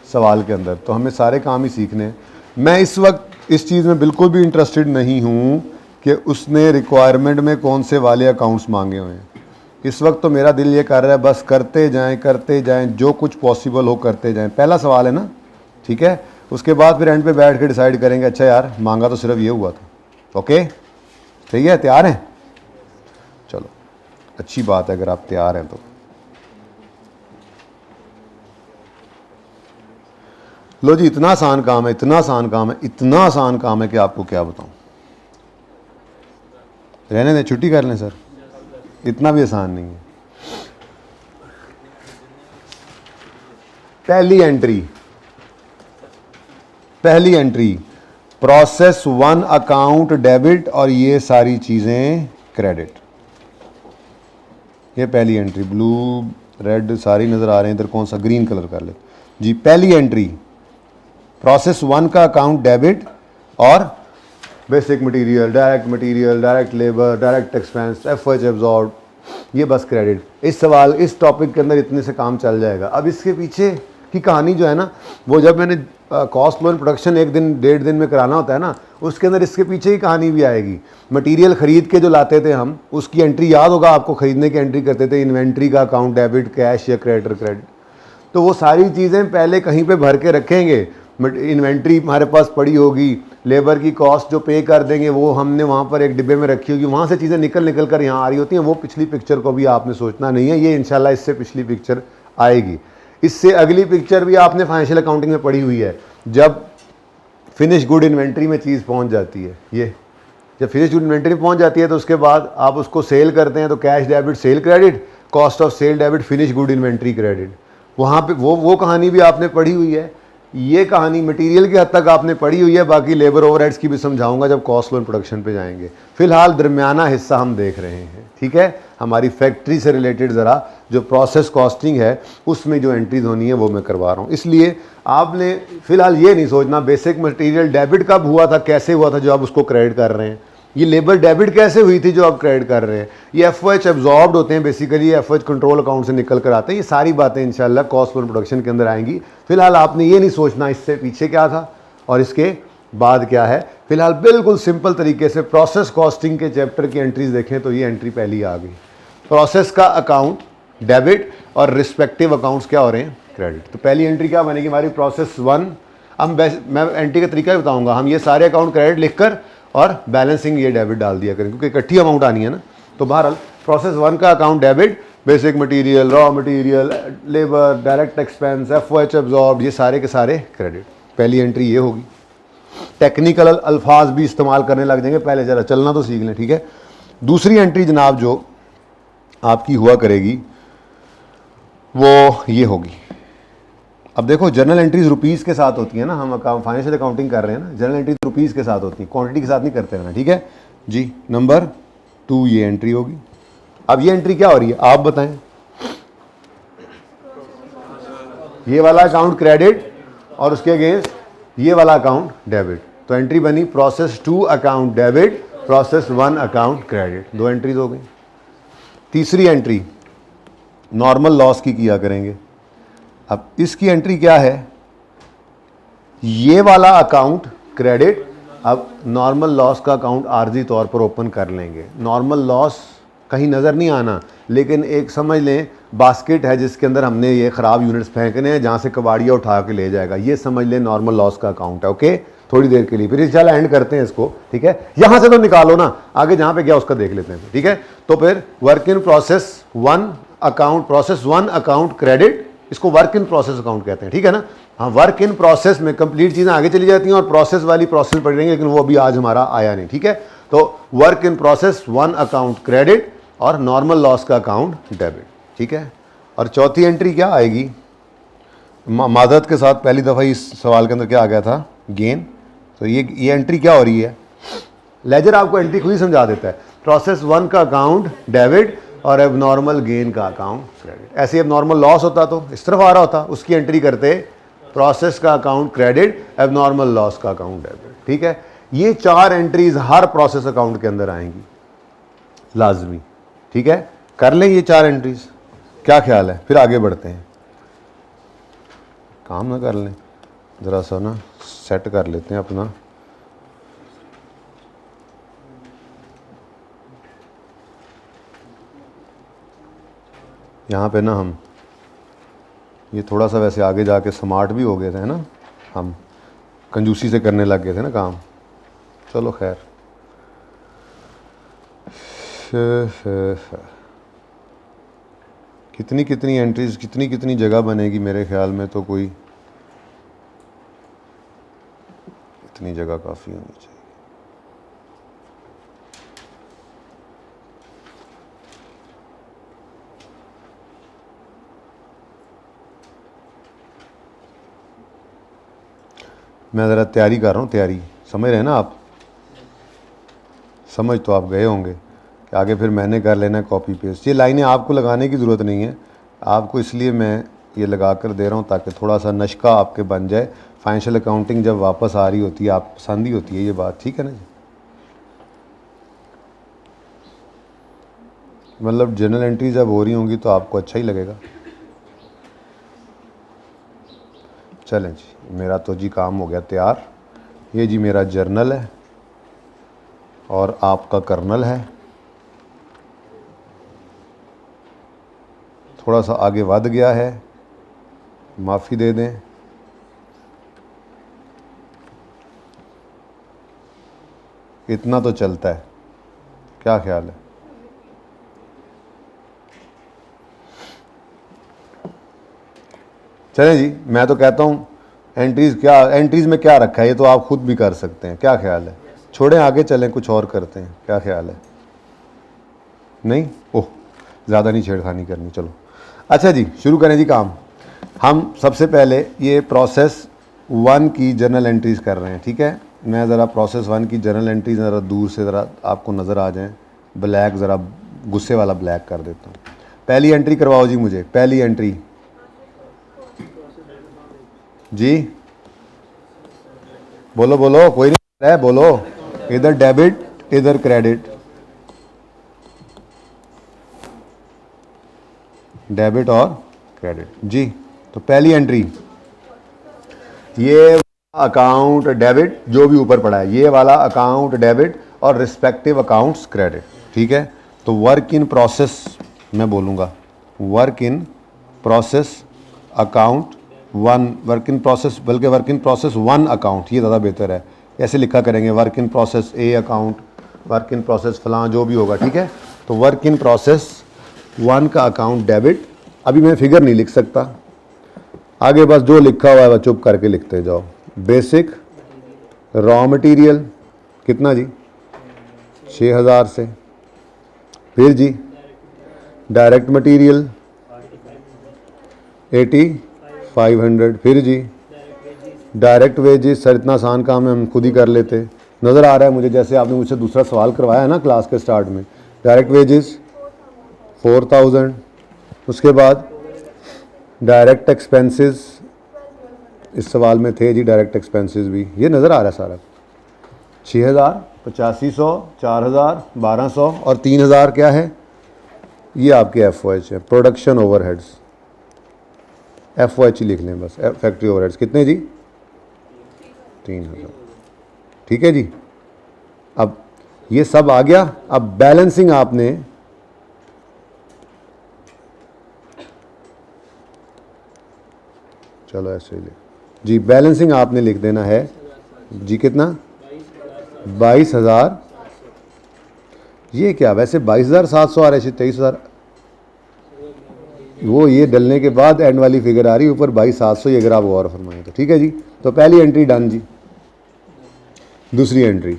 सवाल के अंदर। तो हमें सारे काम ही सीखने हैं। मैं इस वक्त इस चीज़ में बिल्कुल भी इंटरेस्टेड नहीं हूँ कि उसने रिक्वायरमेंट में कौन से वाले अकाउंट्स मांगे हुए हैं। इस वक्त तो मेरा दिल ये कर रहा है बस करते जाएं, जो कुछ पॉसिबल हो करते जाएं। पहला सवाल है ना, ठीक है, उसके बाद फिर एंड पे बैठ के डिसाइड करेंगे, अच्छा यार मांगा तो सिर्फ ये हुआ था। ओके, ठीक है, तैयार हैं? चलो अच्छी बात है अगर आप तैयार हैं तो। लो जी, इतना आसान काम है, इतना आसान काम है कि आपको क्या बताऊं। रहने दें, छुट्टी कर लें सर, इतना भी आसान नहीं है। पहली एंट्री प्रोसेस 1 अकाउंट डेबिट और ये सारी चीजें क्रेडिट। ये पहली एंट्री, ब्लू रेड सारी नजर आ रहे हैं, इधर कौन सा, ग्रीन कलर कर ले जी। पहली एंट्री प्रोसेस 1 का अकाउंट डेबिट और basic material, direct labour, direct expense, FH absorb, ये बस क्रेडिट। इस सवाल, इस टॉपिक के अंदर इतने से काम चल जाएगा। अब इसके पीछे की कहानी जो है ना, वो जब मैंने कॉस्ट लोन प्रोडक्शन 1 दिन 1.5 दिन में कराना होता है ना, उसके अंदर इसके पीछे की कहानी भी आएगी। मटेरियल खरीद के जो लाते थे हम, उसकी एंट्री याद होगा आपको, खरीदने की एंट्री करते थे, इन्वेंट्री का अकाउंट डेबिट, कैश या क्रेडिट। तो वो सारी चीज़ें पहले कहीं पे भर के रखेंगे, इन्वेंट्री हमारे पास पड़ी होगी, लेबर की कॉस्ट जो पे कर देंगे वो हमने वहाँ पर एक डिब्बे में रखी होगी, वहाँ से चीज़ें निकल कर यहाँ आ रही होती हैं। वो पिछली पिक्चर को भी आपने सोचना नहीं है, ये इंशाल्लाह इससे पिछली पिक्चर आएगी। इससे अगली पिक्चर भी आपने फाइनेंशियल अकाउंटिंग में पढ़ी हुई है, जब फिनिश गुड इन्वेंट्री में चीज़ पहुँच जाती है। ये जब फिनिश गुड इन्वेंट्री पहुँच जाती है तो उसके बाद आप उसको सेल करते हैं, तो cash debit sale credit, cost of sale debit, finish good inventory credit. वहाँ पे वो कहानी भी आपने पढ़ी हुई है। ये कहानी मटेरियल के हद तक आपने पढ़ी हुई है, बाकी लेबर ओवरहेड्स की भी समझाऊंगा जब कॉस्ट लोन प्रोडक्शन पे जाएंगे। फिलहाल दरमियाना हिस्सा हम देख रहे हैं, ठीक है, हमारी फैक्ट्री से रिलेटेड ज़रा जो प्रोसेस कॉस्टिंग है उसमें जो एंट्रीज होनी है वो मैं करवा रहा हूँ। इसलिए आपने फिलहाल ये नहीं सोचना बेसिक मटेरियल डेबिट कब हुआ था, कैसे हुआ था जो आप उसको क्रेडिट कर रहे हैं, ये लेबर डेबिट कैसे हुई थी जो आप क्रेडिट कर रहे हैं, ये एफओएच एब्जॉर्ब्ड होते हैं, बेसिकली एफओएच कंट्रोल अकाउंट से निकल कर आते हैं। ये सारी बातें इंशाल्लाह कॉस्ट लोन प्रोडक्शन के अंदर आएंगी। फिलहाल आपने ये नहीं सोचना इससे पीछे क्या था और इसके बाद क्या है। फिलहाल बिल्कुल सिंपल तरीके से प्रोसेस कॉस्टिंग के चैप्टर की एंट्रीज देखें तो ये एंट्री पहली आ गई। प्रोसेस का अकाउंट डेबिट और रिस्पेक्टिव अकाउंट्स क्या हो रहे हैं, क्रेडिट। तो पहली एंट्री क्या बनेगी हमारी, प्रोसेस 1। मैं एंट्री का तरीका भी बताऊंगा। हम ये सारे अकाउंट क्रेडिट लिखकर और बैलेंसिंग ये डेबिट डाल दिया करें, क्योंकि इकट्ठी अमाउंट आनी है ना। तो बहरहाल प्रोसेस 1 का account debit, basic material, raw material, labour, direct expense, FOH absorb, ये सारे के सारे क्रेडिट। पहली एंट्री ये होगी। टेक्निकल अल्फाज भी इस्तेमाल करने लग जाएंगे, पहले ज़रा चलना तो सीख लें, ठीक है। दूसरी एंट्री जनाब जो आपकी हुआ करेगी वो ये होगी। अब देखो जर्नल एंट्रीज रुपीज़ के साथ होती है ना, हम फाइनेंशियल अकाउंटिंग कर रहे हैं ना, जर्नल एंट्रीज रुपीज़ के साथ होती हैं, क्वांटिटी के साथ नहीं करते हैं ना, ठीक है जी। नंबर 2 ये एंट्री होगी। अब ये एंट्री क्या हो रही है आप बताएं। ये वाला अकाउंट क्रेडिट और उसके अगेंस्ट ये वाला अकाउंट डेबिट। तो एंट्री बनी process 2 account debit, process 1 account credit. 2 entries हो गई। तीसरी एंट्री नॉर्मल लॉस की किया करेंगे। अब इसकी एंट्री क्या है, ये वाला अकाउंट क्रेडिट, अब नॉर्मल लॉस का अकाउंट आर्जी तौर पर ओपन कर लेंगे। नॉर्मल लॉस कहीं नज़र नहीं आना, लेकिन एक समझ लें बास्केट है जिसके अंदर हमने ये ख़राब यूनिट्स फेंकने हैं, जहाँ से कबाड़िया उठा के ले जाएगा, ये समझ लें नॉर्मल लॉस का अकाउंट है। ओके, थोड़ी देर के लिए, फिर इंशाल्लाह एंड करते हैं इसको, ठीक है। यहाँ से तो निकालो ना, आगे जहाँ पे गया उसका देख लेते हैं, ठीक है। तो फिर work in process 1 account, process 1 account credit, इसको वर्क इन प्रोसेस अकाउंट कहते हैं, ठीक है ना। हाँ, वर्क इन प्रोसेस में कंप्लीट चीज़ें आगे चली जाती हैं और प्रोसेस वाली प्रोसेस पढ़ लेंगे, लेकिन वो अभी आज हमारा आया नहीं, ठीक है। तो work in process 1 account credit और नॉर्मल लॉस का अकाउंट डेबिट, ठीक है। और चौथी एंट्री क्या आएगी, मादत के साथ पहली दफ़ा इस सवाल के अंदर क्या आ गया था, गेन। तो ये एंट्री क्या हो रही है, लेजर आपको एंट्री खुद ही समझा देता है। प्रोसेस 1 का अकाउंट डेबिट और अब नॉर्मल गेन का अकाउंट क्रेडिट। ऐसे अब नॉर्मल लॉस होता तो इस तरफ आ रहा होता, उसकी एंट्री करते प्रोसेस का अकाउंट क्रेडिट, अब नॉर्मल लॉस का अकाउंट डेबिट, ठीक है। ये 4 एंट्रीज हर प्रोसेस अकाउंट के अंदर आएंगी लाजमी, ठीक है। कर लें ये 4 एंट्रीज, क्या ख्याल है, फिर आगे बढ़ते हैं। काम ना कर लें ज़रा सा ना, सेट कर लेते हैं अपना। यहाँ पे ना हम ये थोड़ा सा वैसे आगे जाके स्मार्ट भी हो गए थे ना, हम कंजूसी से करने लग गए थे ना काम। चलो खैर, कितनी कितनी एंट्रीज, कितनी कितनी जगह बनेगी, मेरे ख्याल में तो कोई इतनी जगह काफ़ी होनी चाहिए। मैं ज़रा तैयारी कर रहा हूँ, तैयारी समझ रहे हैं ना आप, समझ तो आप गए होंगे कि आगे फिर मैंने कर लेना कॉपी पेस्ट। ये लाइनें आपको लगाने की ज़रूरत नहीं है, आपको इसलिए मैं ये लगा कर दे रहा हूँ ताकि थोड़ा सा नशका आपके बन जाए। फाइनेंशियल अकाउंटिंग जब वापस आ रही होती है, आप पसंद ही होती है ये बात, ठीक है ना जी। मतलब जर्नल एंट्री जब हो रही होंगी तो आपको अच्छा ही लगेगा। चलें जी, मेरा तो जी काम हो गया तैयार। ये जी मेरा जर्नल है और आपका कर्नल है। थोड़ा सा आगे बढ़ गया है, माफ़ी दे दें। इतना तो चलता है, क्या ख्याल है। चलें जी, मैं तो कहता हूँ एंट्रीज़ में क्या रखा है ये तो आप खुद भी कर सकते हैं, क्या ख्याल है। छोड़ें आगे चलें, कुछ और करते हैं, क्या ख्याल है। नहीं, ओह ज़्यादा नहीं छेड़खानी करनी, चलो अच्छा जी शुरू करें जी काम। हम सबसे पहले ये प्रोसेस 1 की जर्नल एंट्रीज़ कर रहे हैं, ठीक है। मैं ज़रा प्रोसेस 1 की जर्नल एंट्रीज ज़रा दूर से ज़रा आपको नज़र आ जाएं, ब्लैक ज़रा गुस्से वाला ब्लैक कर देता हूँ। पहली एंट्री करवाओ जी मुझे, पहली एंट्री जी, बोलो बोलो, कोई नहीं है, बोलो। इधर डेबिट इधर क्रेडिट, डेबिट और क्रेडिट जी। तो पहली एंट्री ये अकाउंट डेबिट, जो भी ऊपर पड़ा है ये वाला अकाउंट डेबिट और रिस्पेक्टिव अकाउंट्स क्रेडिट, ठीक है। तो वर्क इन प्रोसेस मैं बोलूँगा, work in process account 1, work in process, बल्कि वर्क इन प्रोसेस 1 अकाउंट, ये ज़्यादा बेहतर है। ऐसे लिखा करेंगे, work in process A account, work in process फलां जो भी होगा, ठीक है। तो वर्क इन प्रोसेस 1 का अकाउंट डेबिट, अभी मैं फिगर नहीं लिख सकता, आगे बस जो लिखा हुआ है वह चुप करके लिखते जाओ। बेसिक रॉ मटेरियल कितना जी, 6000 से। फिर जी डायरेक्ट मटेरियल 8500। फिर जी डायरेक्ट वेजेस, सर इतना आसान काम है हम खुद ही कर लेते, नज़र आ रहा है मुझे जैसे आपने मुझसे दूसरा सवाल करवाया है ना क्लास के स्टार्ट में। Direct wages 4000। उसके बाद डायरेक्ट एक्सपेंसेस, इस सवाल में थे जी डायरेक्ट एक्सपेंसेस भी, ये नज़र आ रहा है सारा। 6000, 8500, 4000, 1200 और 3000 क्या है, ये आपके FOH है, प्रोडक्शन ओवरहेड्स। FOH ही लिख लें बस, फैक्ट्री ओवरहेड्स कितने जी, 3000, ठीक है जी। अब ये सब आ गया। अब बैलेंसिंग आपने चलो ऐसे ही जी, बैलेंसिंग आपने लिख देना है जी, कितना 22,000। ये क्या वैसे 22,700 आ रहा है, 23,000 वो ये डलने के बाद एंड वाली फिगर आ रही है ऊपर 22,700, ये अगर आप गौर फरमाएं तो, ठीक है जी। तो पहली एंट्री डन जी। दूसरी एंट्री,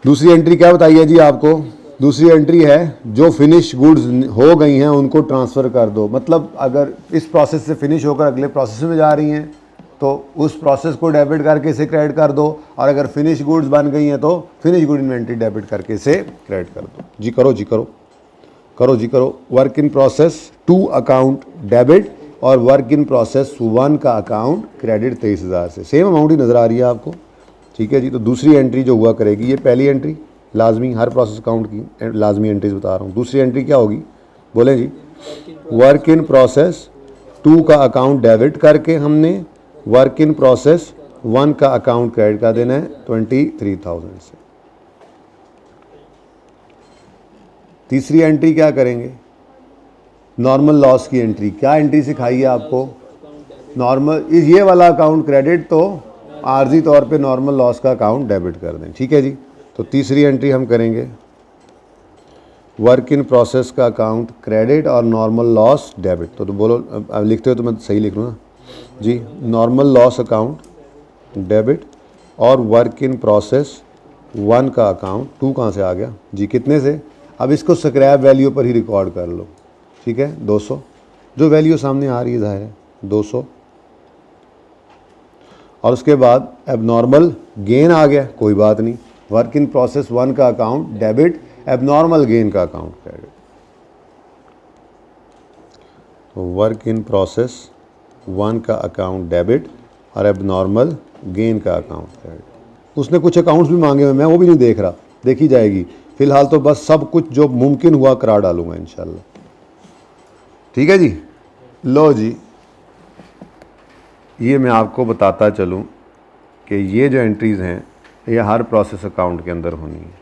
दूसरी एंट्री क्या बताइए जी आपको, दूसरी एंट्री है जो फिनिश गुड्स हो गई हैं उनको ट्रांसफ़र कर दो। मतलब अगर इस प्रोसेस से फिनिश होकर अगले प्रोसेस में जा रही हैं तो उस प्रोसेस को डेबिट करके इसे क्रेडिट कर दो, और अगर फिनिश गुड्स बन गई हैं तो फिनिश गुड इन्वेंट्री डेबिट करके इसे क्रेडिट कर दो जी। करो जी, करो करो जी, करो। Work in process 2 account debit और वर्क इन प्रोसेस 1 का अकाउंट क्रेडिट 23,000 से, सेम अमाउंट ही नज़र आ रही है आपको, ठीक है जी। तो दूसरी एंट्री जो हुआ करेगी, ये पहली एंट्री लाजमी, हर प्रोसेस अकाउंट की लाजमी एंट्रीज बता रहा हूँ। दूसरी एंट्री क्या होगी, बोलें जी, वर्क इन प्रोसेस 2 का अकाउंट डेबिट करके हमने वर्क इन प्रोसेस 1 का अकाउंट क्रेडिट कर देना है 23,000 से। तीसरी एंट्री क्या करेंगे, नॉर्मल लॉस की एंट्री। क्या एंट्री सिखाई है आपको, नॉर्मल, ये वाला अकाउंट क्रेडिट तो आर्जी तौर पे नॉर्मल लॉस का अकाउंट डेबिट कर दें, ठीक है जी। तो तीसरी एंट्री हम करेंगे वर्क इन प्रोसेस का अकाउंट क्रेडिट और नॉर्मल लॉस डेबिट। तो बोलो, अब लिखते हो तो मैं सही लिख लूँ ना जी, नॉर्मल लॉस अकाउंट डेबिट और वर्क इन प्रोसेस 1 का अकाउंट 2 कहाँ से आ गया जी, कितने से। अब इसको स्क्रैप वैल्यू पर ही रिकॉर्ड कर लो, ठीक है, 200, जो वैल्यू सामने आ रही है ज़ाहिर है 200। और उसके बाद एबनॉर्मल गेन आ गया, कोई बात नहीं, वर्क इन प्रोसेस 1 का अकाउंट डेबिट, एबनॉर्मल गेन का अकाउंट क्रेडिट। तो वर्क इन प्रोसेस 1 का अकाउंट डेबिट और एबनॉर्मल गेन का अकाउंट क्रेडिट। उसने कुछ अकाउंट्स भी मांगे हुए, मैं वो भी नहीं देख रहा, देखी जाएगी। फिलहाल तो बस सब कुछ जो मुमकिन हुआ करा डालूंगा इंशाल्लाह, ठीक है जी। लो जी, ये मैं आपको बताता चलूँ कि ये जो एंट्रीज़ हैं ये हर प्रोसेस अकाउंट के अंदर होनी है,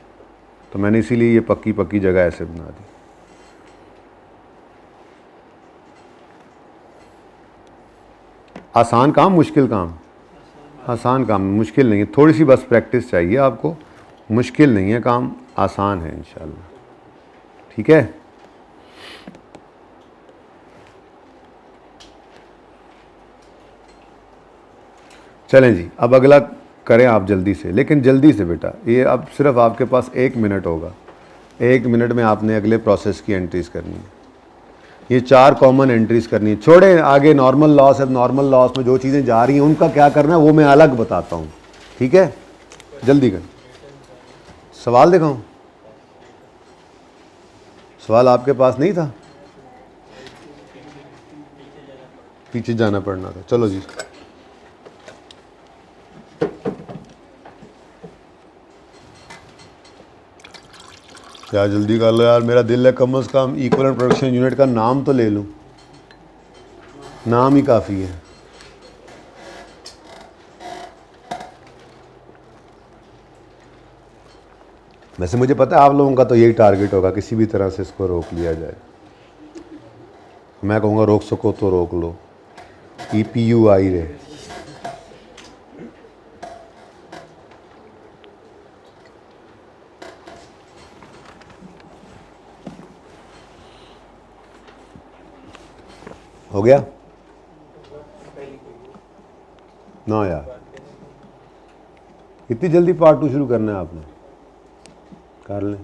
तो मैंने इसीलिए ये पक्की पक्की जगह ऐसे बना दी। आसान काम, मुश्किल काम, आसान काम, मुश्किल नहीं है, थोड़ी सी बस प्रैक्टिस चाहिए आपको, मुश्किल नहीं है काम, आसान है इंशाल्लाह, ठीक है। चलें जी, अब अगला करें आप जल्दी से, लेकिन जल्दी से बेटा, ये अब सिर्फ आपके पास 1 मिनट होगा, 1 मिनट में आपने अगले प्रोसेस की एंट्रीज़ करनी है। ये 4 कॉमन एंट्रीज़ करनी है, छोड़े आगे नॉर्मल लॉस है, नॉर्मल लॉस में जो चीज़ें जा रही हैं उनका क्या करना है वो मैं अलग बताता हूँ, ठीक है। जल्दी कर, सवाल दिखाऊँ, सवाल आपके पास नहीं था, पीछे जाना पड़ना था, चलो जी। क्या जल्दी कर लो यार, मेरा दिल है कम से कम इक्विवेलेंट प्रोडक्शन यूनिट का नाम तो ले लूँ, नाम ही काफ़ी है। वैसे मुझे पता है आप लोगों का तो यही टारगेट होगा, किसी भी तरह से इसको रोक लिया जाए। मैं कहूँगा रोक सको तो रोक लो, EPU आई रहे। हो गया ना यार, इतनी जल्दी पार्ट 2 शुरू करना है आपने? कर लें।